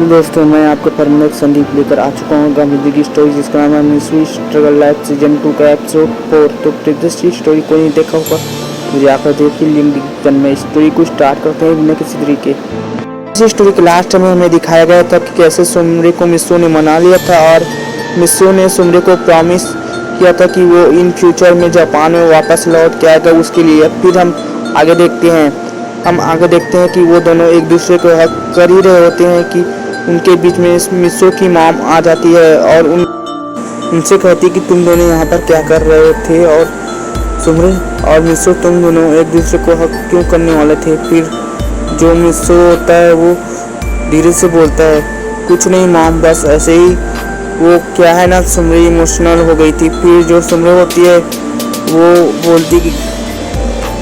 दोस्तों, मैं आपके परमनेट संदीप लेकर आ चुका हूँ गांधी की स्टोरी, जिसका नाम है मिस्ट्री स्ट्रगल लाइफ सीजन 2 का एपिसोड 4। तो प्रीवियस स्टोरी कोई नहीं देखा होगा, मुझे आकर देखिए, लिंक डिस्क्रिप्शन में। स्टोरी को स्टार्ट करते हैं बिना किसी तरीके। इस स्टोरी के लास्ट में हमें दिखाया गया था कि कैसे सुमरे को मिस्सो ने मना लिया था और मिस्सो ने सुमरे को प्रॉमिस किया था कि वो इन फ्यूचर में जापान में वापस लौट के आएगा उसके लिए। फिर हम आगे देखते हैं कि वो दोनों एक दूसरे को हक कर ही रहे होते हैं कि उनके बीच में मिस्सो की मॉम आ जाती है और उनसे कहती कि तुम दोनों यहाँ पर क्या कर रहे थे, और सुमरे और मिस्सो तुम दोनों एक दूसरे को हक क्यों करने वाले थे। फिर जो मिस्सो होता है वो धीरे से बोलता है, कुछ नहीं मॉम, बस ऐसे ही। वो क्या है ना, सुमरे इमोशनल हो गई थी। फिर जो सुमरे होती है वो बोलती कि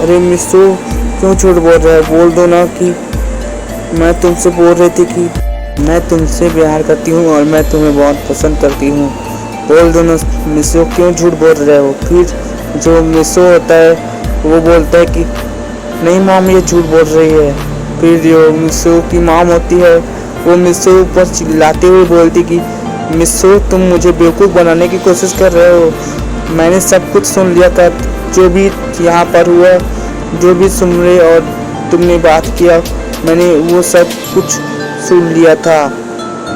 अरे मिस्सो क्यों झूठ बोल रहा है, बोल दो ना कि मैं तुमसे बोल रही थी कि मैं तुमसे प्यार करती हूँ और मैं तुम्हें बहुत पसंद करती हूँ, बोल दो ना मिस्सो, क्यों झूठ बोल रहे हो। फिर जो मिस्सो होता है वो बोलता है कि नहीं मॉम, ये झूठ बोल रही है। फिर जो मिस्सो की मॉम होती है वो मिस्सो पर चिल्लाते हुए बोलती कि मिस्सो तुम मुझे बेवकूफ़ बनाने की कोशिश कर रहे हो, मैंने सब कुछ सुन लिया था, जो भी यहाँ पर हुआ, जो भी सुमरे और तुमने बात किया, मैंने वो सब कुछ सुन लिया था।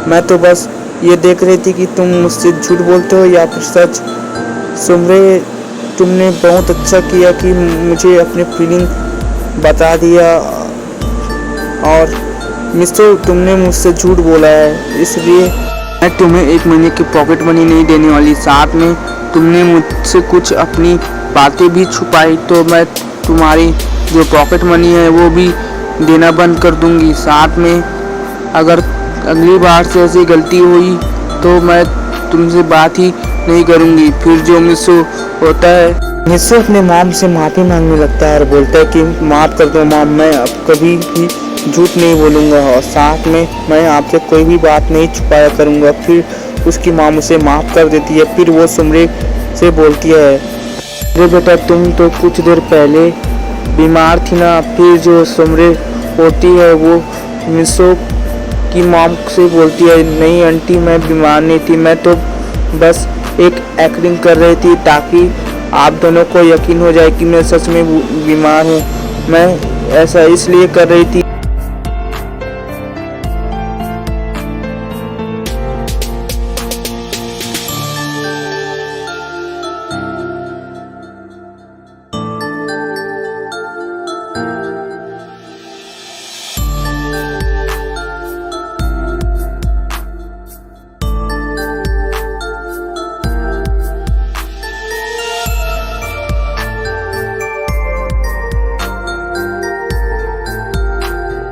मैं तो बस ये देख रही थी कि तुम मुझसे झूठ बोलते हो या फिर सच। सुमरे तुमने बहुत अच्छा किया कि मुझे अपने फीलिंग बता दिया, और मिस्सो तुमने मुझसे झूठ बोला है, इसलिए मैं तुम्हें 1 महीने की पॉकेट मनी नहीं देने वाली। साथ में तुमने मुझसे कुछ अपनी बातें भी छुपाई, तो मैं तुम्हारी जो पॉकेट मनी है वो भी देना बंद कर दूंगी। साथ में अगर अगली बार से ऐसी गलती हुई तो मैं तुमसे बात ही नहीं करूंगी। फिर जो मिस्सो होता है, मिस्सो अपने मॉम से माफ़ी मांगने लगता है और बोलता है कि माफ़ कर दो मॉम, मैं अब कभी भी झूठ नहीं बोलूँगा और साथ में मैं आपसे कोई भी बात नहीं छुपाया करूँगा। फिर उसकी मॉम उसे माफ़ कर देती है। फिर वो सुमरे से बोलती है, अरे बेटा तुम तो कुछ देर पहले बीमार थी ना। फिर जो सुमरे होती है वो मिस्सो की मॉम से बोलती है, नहीं आंटी, मैं बीमार नहीं थी, मैं तो बस एक एक्टिंग कर रही थी ताकि आप दोनों को यकीन हो जाए कि मैं सच में बीमार हूँ, मैं ऐसा इसलिए कर रही थी।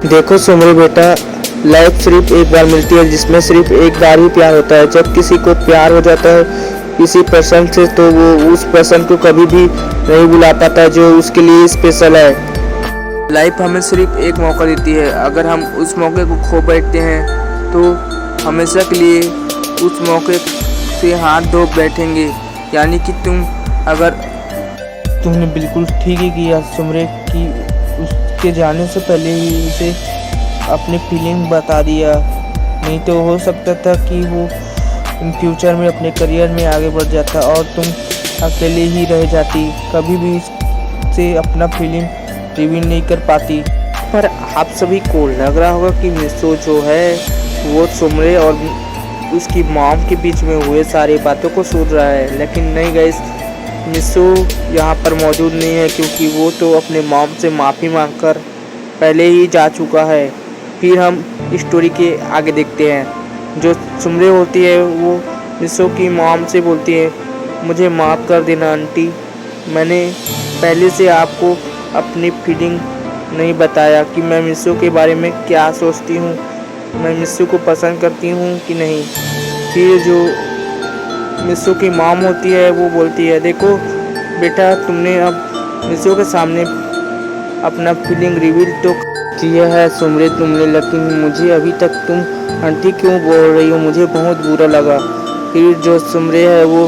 देखो सुमरे बेटा, लाइफ सिर्फ एक बार मिलती है, जिसमें सिर्फ एक बार ही प्यार होता है। जब किसी को प्यार हो जाता है किसी पर्सन से, तो वो उस पर्सन को कभी भी नहीं भुला पाता जो उसके लिए स्पेशल है। लाइफ हमें सिर्फ एक मौका देती है, अगर हम उस मौके को खो बैठते हैं तो हमेशा के लिए उस मौके से हाथ धो बैठेंगे। यानी कि तुमने बिल्कुल ठीक ही किया सुमरे कि उसके जाने से पहले ही उसे अपनी फीलिंग बता दिया, नहीं तो हो सकता था कि वो इन फ्यूचर में अपने करियर में आगे बढ़ जाता और तुम अकेले ही रह जाती, कभी भी से अपना फीलिंग रिवील नहीं कर पाती। पर आप सभी को लग रहा होगा कि मिस्सो जो है वो सुमरे और उसकी मॉम के बीच में हुए सारी बातों को सुन रहा है, लेकिन नहीं गाइस, मिस्सो यहाँ पर मौजूद नहीं है, क्योंकि वो तो अपने मॉम से माफ़ी मांगकर पहले ही जा चुका है। फिर हम स्टोरी के आगे देखते हैं। जो सुमरे होती है वो मिस्सो की मॉम से बोलती है, मुझे माफ़ कर देना आंटी, मैंने पहले से आपको अपनी फीलिंग नहीं बताया कि मैं मिस्सो के बारे में क्या सोचती हूँ, मैं मिस्सो को पसंद करती हूँ कि नहीं। फिर जो मिस्सो की मॉम होती है वो बोलती है, देखो बेटा, तुमने अब मिस्सो के सामने अपना फीलिंग रिवील तो किया है सुमरे तुमने, लेकिन मुझे अभी तक तुम आंटी क्यों बोल रही हो, मुझे बहुत बुरा लगा। फिर जो सुमरे है वो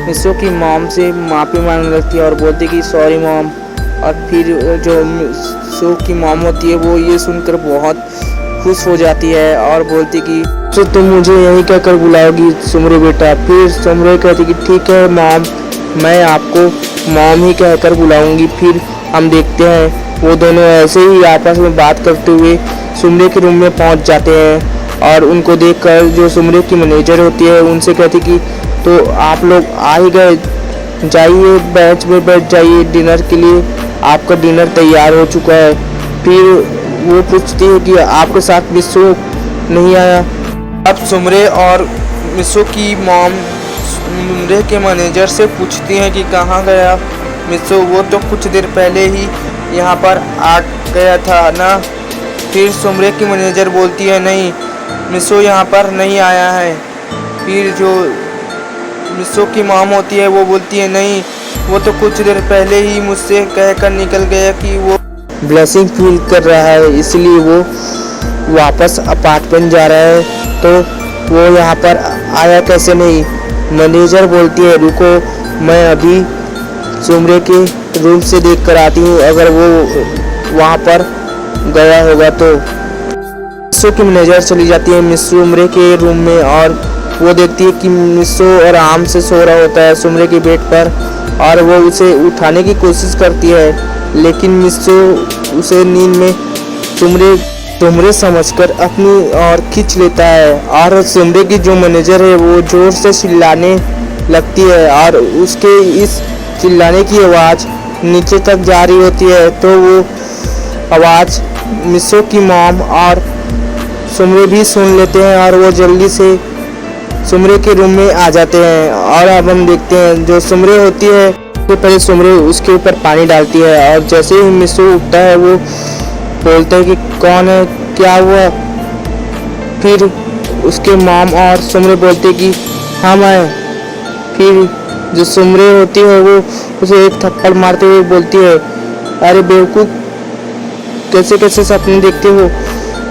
मिस्सो की मॉम से माफ़ी मांगने लगती है और बोलती कि सॉरी मॉम, और फिर जो मिस्सो की मॉम होती है वो ये सुनकर बहुत खुश हो जाती है और बोलती कि तो तुम मुझे यही कहकर बुलाओगी सुमरे बेटा। फिर सुमरे कहती कि ठीक है मॉम, मैं आपको मॉम ही कहकर बुलाऊंगी। फिर हम देखते हैं वो दोनों ऐसे ही आपस में बात करते हुए सुमरे के रूम में पहुंच जाते हैं और उनको देखकर जो सुमरे की मैनेजर होती है उनसे कहती कि तो आप लोग आ ही गए, जाइए बेंच में बैठ जाइए, डिनर के लिए आपका डिनर तैयार हो चुका है। फिर वो पूछती है कि आपके साथ मिस्सो नहीं आया। अब सुमरे और मिस्सो की मॉम सुमरे के मैनेजर से पूछती हैं कि कहाँ गया मिस्सो, वो तो कुछ देर पहले ही यहाँ पर आ गया था ना। फिर सुमरे की मैनेजर बोलती है नहीं, मिस्सो यहाँ पर नहीं आया है। फिर जो मिस्सो की मॉम होती है वो बोलती है नहीं, वो तो कुछ देर पहले ही मुझसे कहकर निकल गया कि वो ब्लेसिंग फील कर रहा है, इसलिए वो वापस अपार्टमेंट जा रहा है, तो वो यहाँ पर आया कैसे नहीं। मैनेजर बोलती है रुको, मैं अभी सुमरे के रूम से देख कर आती हूँ, अगर वो वहाँ पर गया होगा तो। मिस्सो की मैनेजर चली जाती है मिस्सो सुमरे के रूम में और वो देखती है कि मिस्सो आराम से सो रहा होता है सुमरे के बेड पर और वो उसे उठाने की कोशिश करती है, लेकिन मिस्सो उसे नींद में सुमरे समझकर अपनी ओर खींच लेता है और सुमरे की जो मैनेजर है वो जोर से चिल्लाने लगती है और उसके इस चिल्लाने की आवाज़ नीचे तक जा रही होती है। तो वो आवाज़ मिस्सो की मॉम और सुमरे भी सुन लेते हैं और वो जल्दी से सुमरे के रूम में आ जाते हैं। और अब हम देखते हैं जो सुमरे होती है तो पहले सुमरे उसके ऊपर पानी डालती है और जैसे ही मिस्सो उठता है वो बोलता है कि कौन है, क्या हुआ। फिर उसके मॉम और सुमरे बोलते कि हाँ मैं। फिर जो सुमरे होती है वो उसे एक थप्पड़ मारते हुए बोलती है अरे बेवकूफ़, कैसे कैसे सपने देखते हो,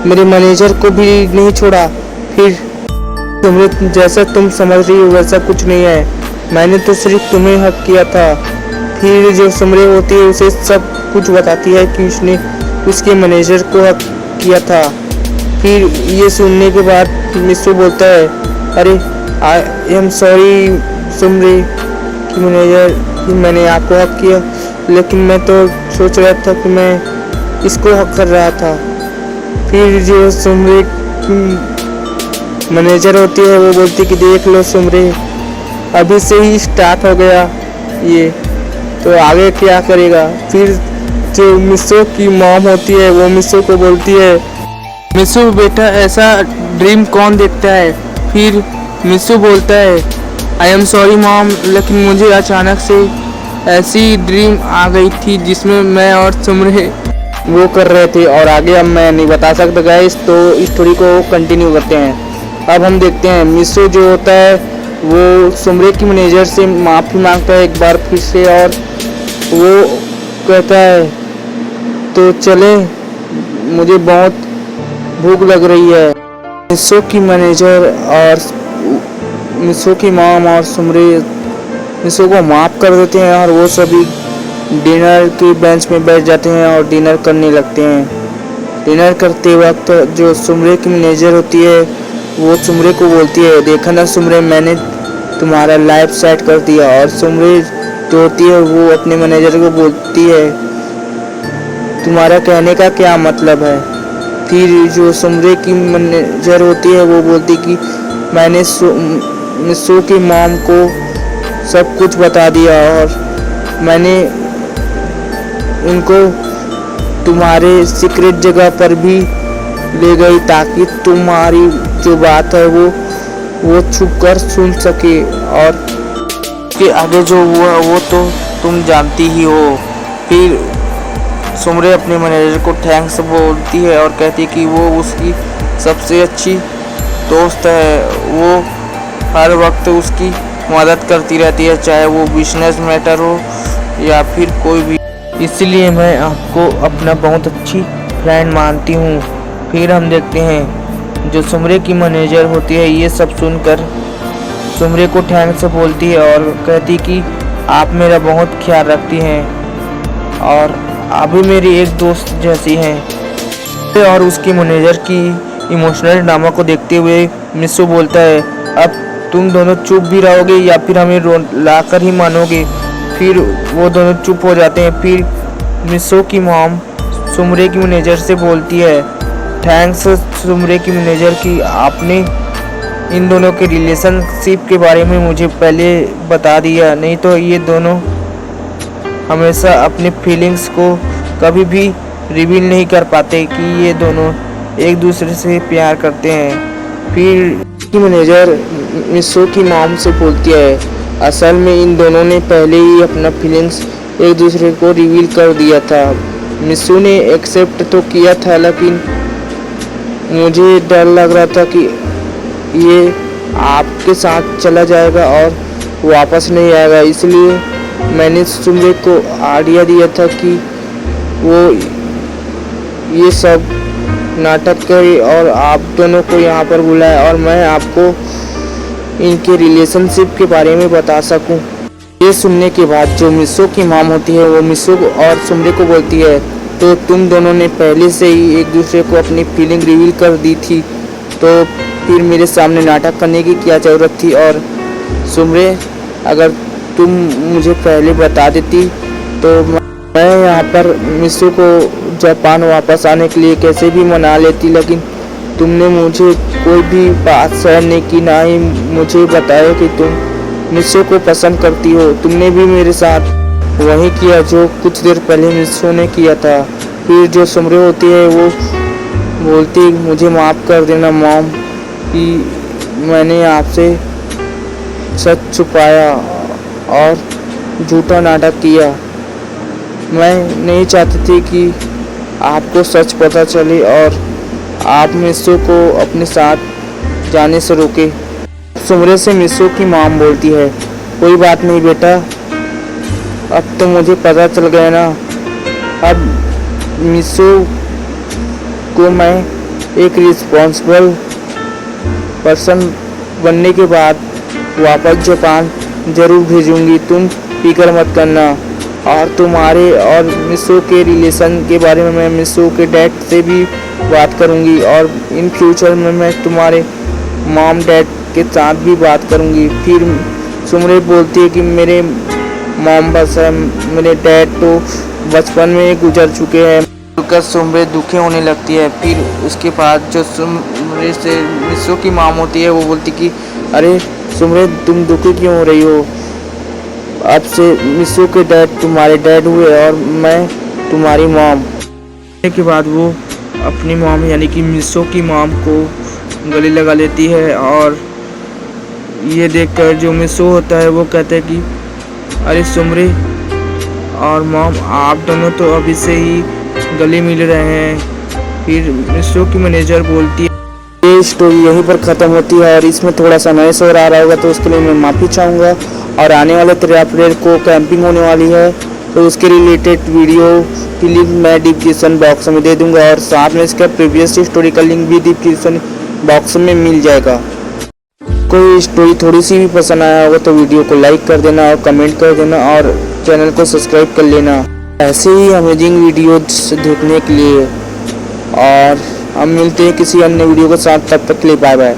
मेरे मैनेजर को भी नहीं छोड़ा। फिर सुमरे जैसा तुम समझ रही हो वैसा कुछ नहीं है, मैंने तो सिर्फ तुम्हें हक किया था। फिर जो सुमरे होती है उसे सब कुछ बताती है कि उसने उसके मैनेजर को हक किया था। फिर ये सुनने के बाद मिस्सो बोलता है अरे आई एम सॉरी सुमरे कि मैनेजर कि मैंने आपको हक किया, लेकिन मैं तो सोच रहा था कि मैं इसको हक कर रहा था। फिर जो सुमरे मैनेजर होती है वो बोलती कि देख लो सुमरे, अभी से ही स्टार्ट हो गया ये, तो आगे क्या करेगा। फिर जो मिस्सो की मॉम होती है वो मिस्सो को बोलती है मिस्सो बेटा ऐसा ड्रीम कौन देखता है। फिर मिस्सो बोलता है आई एम सॉरी मॉम, लेकिन मुझे अचानक से ऐसी ड्रीम आ गई थी जिसमें मैं और सुमरे वो कर रहे थे और आगे अब मैं नहीं बता सकता गाइस, तो स्टोरी को कंटिन्यू करते हैं। अब हम देखते हैं मिस्सो जो होता है वो सुमरे की मैनेजर से माफ़ी मांगता है एक बार फिर से और वो कहता है तो चले, मुझे बहुत भूख लग रही है। मिस्सो की मैनेजर और मिस्सो की मॉम और सुमरे मिस्सो को माफ़ कर देते हैं और वो सभी डिनर की बेंच में बैठ जाते हैं और डिनर करने लगते हैं। डिनर करते वक्त जो सुमरे की मैनेजर होती है वो सुमरे को बोलती है देखा ना सुमरे, मैंने तुम्हारा लाइफ सेट कर दिया। और सुमरे जो होती है वो अपने मैनेजर को बोलती है तुम्हारा कहने का क्या मतलब है। फिर जो सुमरे की मैनेजर होती है वो बोलती कि मैंने मिस्सो की मॉम को सब कुछ बता दिया और मैंने उनको तुम्हारे सीक्रेट जगह पर भी ले गई ताकि तुम्हारी जो बात है वो छुप कर सुन सके, और के आगे जो हुआ वो तो तुम जानती ही हो। फिर सुमरे अपने मैनेजर को थैंक्स बोलती है और कहती है कि वो उसकी सबसे अच्छी दोस्त है, वो हर वक्त उसकी मदद करती रहती है चाहे वो बिजनेस मैटर हो या फिर कोई भी, इसलिए मैं आपको अपना बहुत अच्छी फ्रेंड मानती हूँ। फिर हम देखते हैं जो सुमरे की मैनेजर होती है ये सब सुनकर सुमरे को थैंक्स बोलती है और कहती कि आप मेरा बहुत ख्याल रखती हैं। और अभी मेरी एक दोस्त जैसी हैं। और उसके मैनेजर की इमोशनल ड्रामा को देखते हुए मिसो बोलता है, अब तुम दोनों चुप भी रहोगे या फिर हमें ला कर ही मानोगे। फिर वो दोनों चुप हो जाते हैं। फिर मिसो की मॉम सुमरे की मैनेजर से बोलती है, थैंक्स सुमरे की मैनेजर की आपने इन दोनों के रिलेशनशिप के बारे में मुझे पहले बता दिया, नहीं तो ये दोनों हमेशा अपने फीलिंग्स को कभी भी रिवील नहीं कर पाते कि ये दोनों एक दूसरे से प्यार करते हैं। फिर की मैनेजर मिसो की मॉम से बोलती है, असल में इन दोनों ने पहले ही अपना फीलिंग्स एक दूसरे को रिवील कर दिया था। मिसो ने एक्सेप्ट तो किया था, लेकिन मुझे डर लग रहा था कि ये आपके साथ चला जाएगा और वापस नहीं आएगा, इसलिए मैंने सुमरे को आइडिया दिया था कि वो ये सब नाटक करे और आप दोनों को यहाँ पर बुलाए और मैं आपको इनके रिलेशनशिप के बारे में बता सकूं। ये सुनने के बाद जो मिसो की मॉम होती है वो मिसो और सुमरे को बोलती है, तो तुम दोनों ने पहले से ही एक दूसरे को अपनी फीलिंग रिवील कर दी थी, तो फिर मेरे सामने नाटक करने की क्या ज़रूरत थी। और सुमरे, अगर तुम मुझे पहले बता देती तो मैं यहाँ पर मिसो को जापान वापस आने के लिए कैसे भी मना लेती, लेकिन तुमने मुझे कोई भी बात शेयर नहीं की, ना ही मुझे बताया कि तुम मिसो को पसंद करती हो। तुमने भी मेरे साथ वही किया जो कुछ देर पहले मिसो ने किया था। फिर जो सुमरे होती है वो बोलती, मुझे माफ़ कर देना मॉम कि मैंने आपसे सच छुपाया और झूठा नाटक किया। मैं नहीं चाहती थी कि आपको सच पता चले और आप मिसो को अपने साथ जाने से रोके। सुमरे से मिसो की मॉम बोलती है, कोई बात नहीं बेटा, अब तो मुझे पता चल गया ना। अब मिसो को मैं एक रिस्पॉन्सिबल पर्सन बनने के बाद वापस जापान ज़रूर भेजूंगी, तुम फिक्र मत करना। और तुम्हारे और मिसो के रिलेशन के बारे में मैं मिसो के डैड से भी बात करूंगी और इन फ्यूचर में मैं तुम्हारे मॉम डैड के साथ भी बात करूंगी। फिर सुमरे बोलती है कि मेरे मॉम बस है, मेरे डैड तो बचपन में ही गुजर चुके हैं। सुनकर सुमरे दुखी होने लगती है। फिर उसके बाद जो सुमरे से मिसो की मॉम होती है वो बोलती कि अरे सुमरे, तुम दुखी क्यों हो रही हो? अब से मिसो के डैड तुम्हारे डैड हुए और मैं तुम्हारी मॉम। के बाद वो अपनी मॉम यानी कि मिसो की मॉम को गले लगा लेती है और ये देखकर जो मिसो होता है वो कहता है कि अरे सुमरे और मॉम, आप दोनों तो अभी से ही गले मिल रहे हैं। फिर मिसो की मैनेजर बोलती है, ये स्टोरी यहीं पर ख़त्म होती है और इसमें थोड़ा सा नॉइस और आ रहा होगा तो उसके लिए मैं माफ़ी चाहूँगा। और आने वाले 13 अप्रैल को कैंपिंग होने वाली है, तो उसके रिलेटेड वीडियो की लिंक मैं डिस्क्रिप्शन बॉक्स में दे दूंगा और साथ में इसका प्रीवियस स्टोरी का लिंक भी डिस्क्रिप्शन बॉक्स में मिल जाएगा। कोई स्टोरी थोड़ी सी भी पसंद आया होगा तो वीडियो को लाइक कर देना और कमेंट कर देना और चैनल को सब्सक्राइब कर लेना ऐसे ही अमेजिंग वीडियोस देखने के लिए। और हम मिलते हैं किसी अन्य वीडियो के साथ, तब तक के लिए बाय बाय।